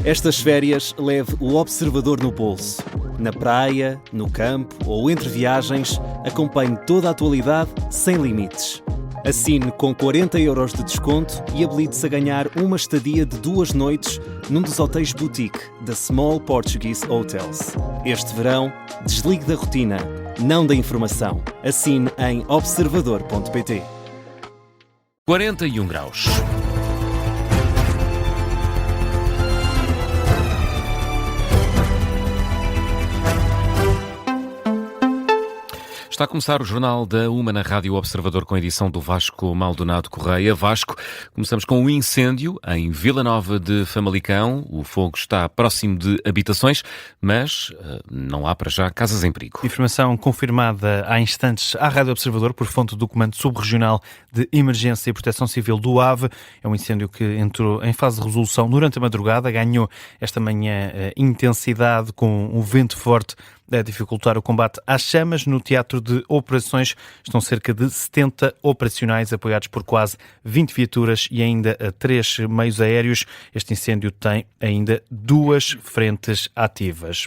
Estas férias leve o observador no bolso. Na praia, no campo ou entre viagens, acompanhe toda a atualidade sem limites. Assine com 40€ de desconto e habilite-se a ganhar uma estadia de 2 noites num dos hotéis boutique da Small Portuguese Hotels. Este verão, desligue da rotina, não da informação. Assine em observador.pt. 41 graus. Está a começar o Jornal da Uma na Rádio Observador com a edição do Vasco Maldonado Correia. Vasco, começamos com um incêndio em Vila Nova de Famalicão. O fogo está próximo de habitações, mas não há para já casas em perigo. Informação confirmada há instantes à Rádio Observador por fonte do Comando Subrregional de Emergência e Proteção Civil do AVE. É um incêndio que entrou em fase de resolução durante a madrugada, ganhou esta manhã intensidade com um vento forte a dificultar o combate às chamas. No teatro de operações estão cerca de 70 operacionais apoiados por quase 20 viaturas e ainda 3 meios aéreos. Este incêndio tem ainda 2 frentes ativas.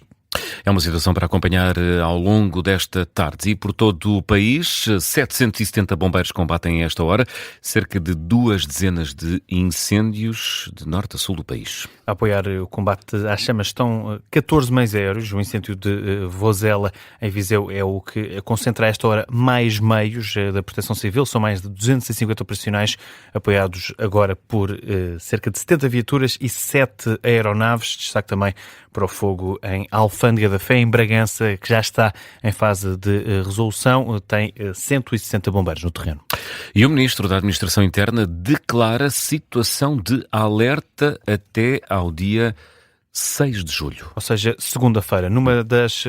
É uma situação para acompanhar ao longo desta tarde e por todo o país. 770 bombeiros combatem a esta hora cerca de 2 dezenas de incêndios de norte a sul do país. A apoiar o combate às chamas estão 14 meios aéreos. O incêndio de Vozela, em Viseu, é o que concentra a esta hora mais meios da Proteção Civil. São mais de 250 operacionais apoiados agora por cerca de 70 viaturas e 7 aeronaves. Destaque também para o fogo em Alfândega da Fé, em Bragança, que já está em fase de resolução. Tem 160 bombeiros no terreno. E o Ministro da Administração Interna declara situação de alerta até ao dia 6 de julho. Ou seja, segunda-feira, numa das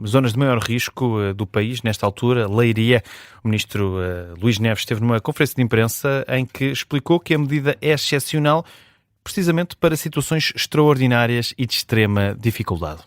zonas de maior risco do país, nesta altura, Leiria, o Ministro Luís Neves esteve numa conferência de imprensa em que explicou que a medida é excepcional precisamente para situações extraordinárias e de extrema dificuldade.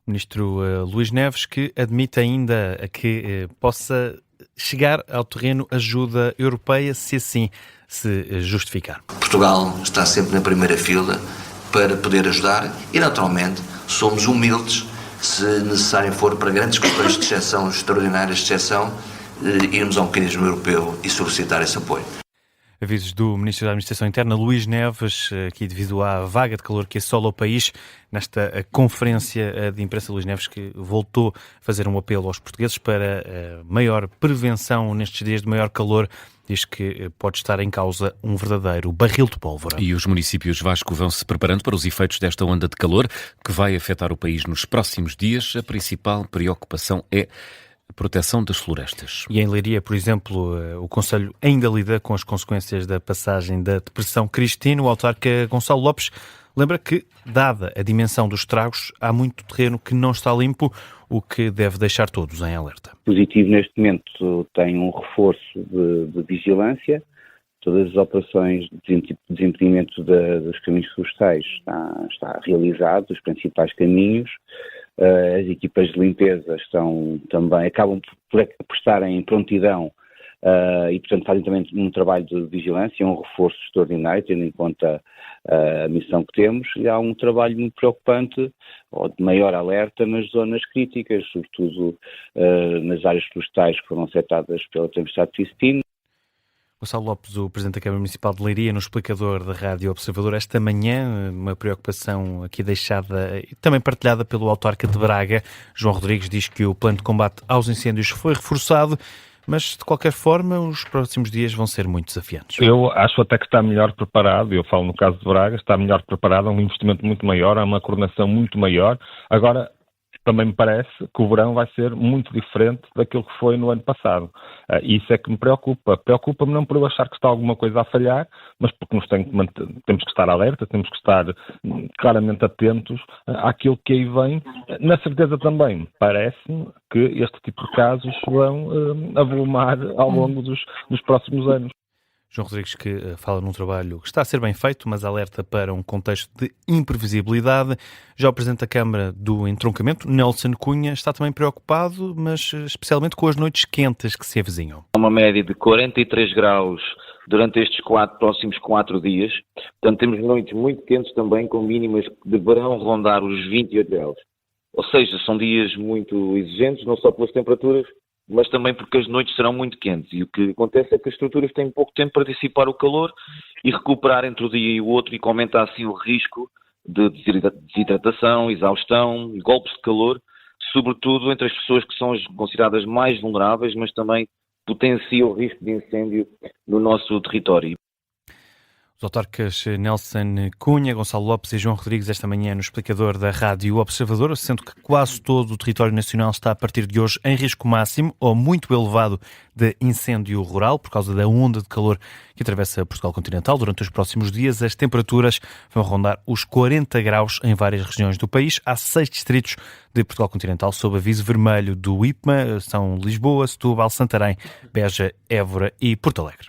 O Ministro Luís Neves, que admite ainda que possa chegar ao terreno ajuda europeia, se assim se justificar. Portugal está sempre na primeira fila para poder ajudar e, naturalmente, somos humildes, se necessário for para grandes questões de exceção, extraordinárias de exceção, irmos ao mecanismo europeu e solicitar esse apoio. Avisos do Ministro da Administração Interna, Luís Neves, aqui devido à vaga de calor que assola o país. Nesta conferência de imprensa, Luís Neves, que voltou a fazer um apelo aos portugueses para maior prevenção nestes dias de maior calor, diz que pode estar em causa um verdadeiro barril de pólvora. E os municípios Vasco vão se preparando para os efeitos desta onda de calor que vai afetar o país nos próximos dias. A principal preocupação é a proteção das florestas. E em Leiria, por exemplo, o Conselho ainda lida com as consequências da passagem da Depressão Cristina. O autarca Gonçalo Lopes lembra que, dada a dimensão dos estragos, há muito terreno que não está limpo, o que deve deixar todos em alerta. Positivo neste momento tem um reforço de vigilância. Todas as operações de desimpedimento dos caminhos florestais está realizado, os principais caminhos. As equipas de limpeza acabam por estarem em prontidão e, portanto, fazem também um trabalho de vigilância, um reforço extraordinário, tendo em conta a missão que temos. E há um trabalho muito preocupante, ou de maior alerta, nas zonas críticas, sobretudo nas áreas florestais que foram afetadas pela tempestade Cristina. Gonçalo Lopes, o Presidente da Câmara Municipal de Leiria, no explicador da Rádio Observador esta manhã, uma preocupação aqui deixada e também partilhada pelo autarca de Braga. João Rodrigues diz que o plano de combate aos incêndios foi reforçado, mas de qualquer forma os próximos dias vão ser muito desafiantes. Eu acho até que está melhor preparado, eu falo no caso de Braga, está melhor preparado, é um investimento muito maior, há uma coordenação muito maior. Agora, também me parece que o verão vai ser muito diferente daquilo que foi no ano passado. E isso é que me preocupa. Preocupa-me não por eu achar que está alguma coisa a falhar, mas porque temos que estar alerta, temos que estar claramente atentos àquilo que aí vem. Na certeza também, parece-me que este tipo de casos vão avolumar ao longo dos próximos anos. João Rodrigues, que fala num trabalho que está a ser bem feito, mas alerta para um contexto de imprevisibilidade. Já o Presidente da Câmara do Entroncamento, Nelson Cunha, está também preocupado, mas especialmente com as noites quentes que se avizinham. Uma média de 43 graus durante estes próximos 4 dias. Portanto, temos noites muito quentes também, com mínimas que deverão rondar os 28 graus. Ou seja, são dias muito exigentes, não só pelas temperaturas, mas também porque as noites serão muito quentes. E o que acontece é que as estruturas têm pouco tempo para dissipar o calor e recuperar entre o dia e o outro, e que aumenta assim o risco de desidratação, exaustão, golpes de calor, sobretudo entre as pessoas que são as consideradas mais vulneráveis, mas também potencia o risco de incêndio no nosso território. Os autarcas Nelson Cunha, Gonçalo Lopes e João Rodrigues esta manhã no explicador da Rádio Observador, sendo que quase todo o território nacional está a partir de hoje em risco máximo ou muito elevado de incêndio rural por causa da onda de calor que atravessa Portugal continental. Durante os próximos dias as temperaturas vão rondar os 40 graus em várias regiões do país. Há 6 distritos de Portugal continental sob aviso vermelho do IPMA, são Lisboa, Setúbal, Santarém, Beja, Évora e Porto Alegre.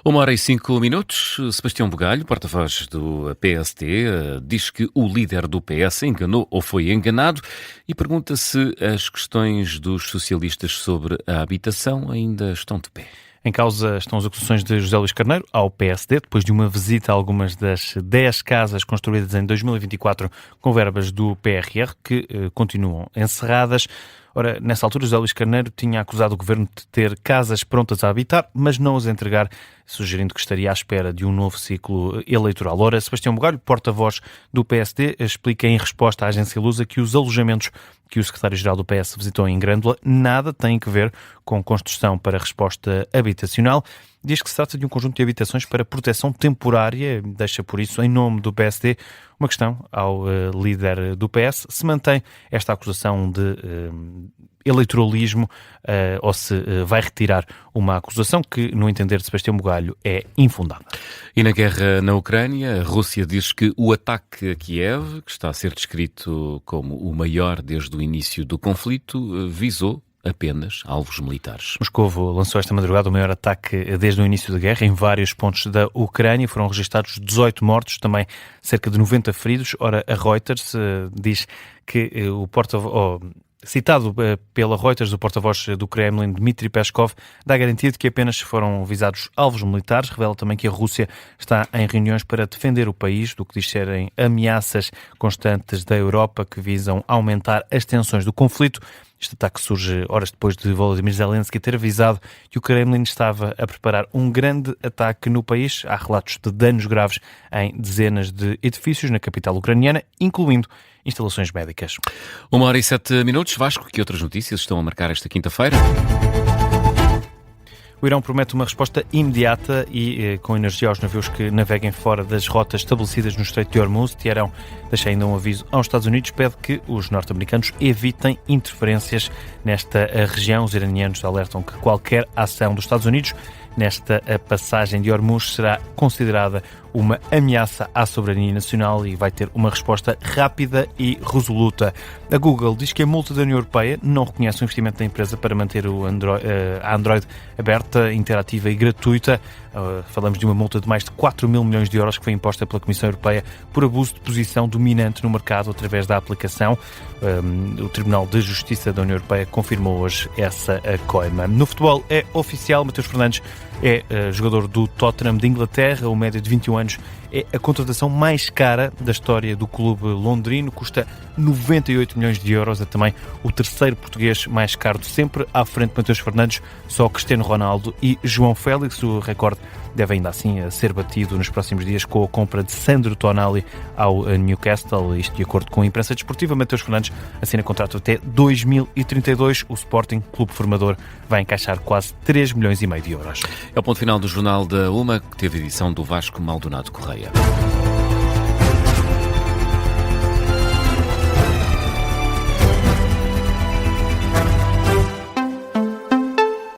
1h05. Sebastião Bugalho, porta-voz do PSD, diz que o líder do PS enganou ou foi enganado e pergunta se as questões dos socialistas sobre a habitação ainda estão de pé. Em causa estão as acusações de José Luís Carneiro ao PSD, depois de uma visita a algumas das 10 casas construídas em 2024 com verbas do PRR, que continuam encerradas. Ora, nessa altura, José Luís Carneiro tinha acusado o governo de ter casas prontas a habitar, mas não as entregar, sugerindo que estaria à espera de um novo ciclo eleitoral. Ora, Sebastião Bugalho, porta-voz do PSD, explica em resposta à agência Lusa que os alojamentos que o secretário-geral do PS visitou em Grândola nada têm a ver com construção para resposta habitacional. Diz que se trata de um conjunto de habitações para proteção temporária, deixa por isso, em nome do PSD, uma questão ao líder do PS, se mantém esta acusação de eleitoralismo ou se vai retirar uma acusação que, no entender de Sebastião Bugalho, é infundada. E na guerra na Ucrânia, a Rússia diz que o ataque a Kiev, que está a ser descrito como o maior desde o início do conflito, visou apenas alvos militares. Moscovo lançou esta madrugada o maior ataque desde o início da guerra em vários pontos da Ucrânia. Foram registados 18 mortos, também cerca de 90 feridos. Ora, a Reuters diz que o citado pela Reuters, o porta-voz do Kremlin, Dmitry Peskov, dá a garantia de que apenas foram visados alvos militares. Revela também que a Rússia está em reuniões para defender o país do que diz serem ameaças constantes da Europa que visam aumentar as tensões do conflito. Este ataque surge horas depois de Volodymyr Zelensky ter avisado que o Kremlin estava a preparar um grande ataque no país. Há relatos de danos graves em dezenas de edifícios na capital ucraniana, incluindo instalações médicas. 1h07. Vasco, que outras notícias estão a marcar esta quinta-feira? O Irão promete uma resposta imediata e com energia aos navios que naveguem fora das rotas estabelecidas no Estreito de Hormuz. Teherão deixa ainda um aviso aos Estados Unidos, pede que os norte-americanos evitem interferências nesta região. Os iranianos alertam que qualquer ação dos Estados Unidos nesta passagem de Hormuz será considerada uma ameaça à soberania nacional e vai ter uma resposta rápida e resoluta. A Google diz que a multa da União Europeia não reconhece o investimento da empresa para manter a Android aberta, interativa e gratuita. Falamos de uma multa de mais de 4 mil milhões de euros que foi imposta pela Comissão Europeia por abuso de posição dominante no mercado através da aplicação. O Tribunal de Justiça da União Europeia confirmou hoje essa coima. No futebol é oficial, Mateus Fernandes é jogador do Tottenham de Inglaterra. O médio de 21 anos é a contratação mais cara da história do clube londrino, custa 98 milhões de euros, é também o terceiro português mais caro de sempre, à frente de Mateus Fernandes, só Cristiano Ronaldo e João Félix. O recorde deve ainda assim ser batido nos próximos dias com a compra de Sandro Tonali ao Newcastle, isto de acordo com a imprensa desportiva. Mateus Fernandes assina contrato até 2032, o Sporting, clube formador, vai encaixar quase 3 milhões e meio de euros. É o ponto final do Jornal da UMA, que teve edição do Vasco Maldonado Correia.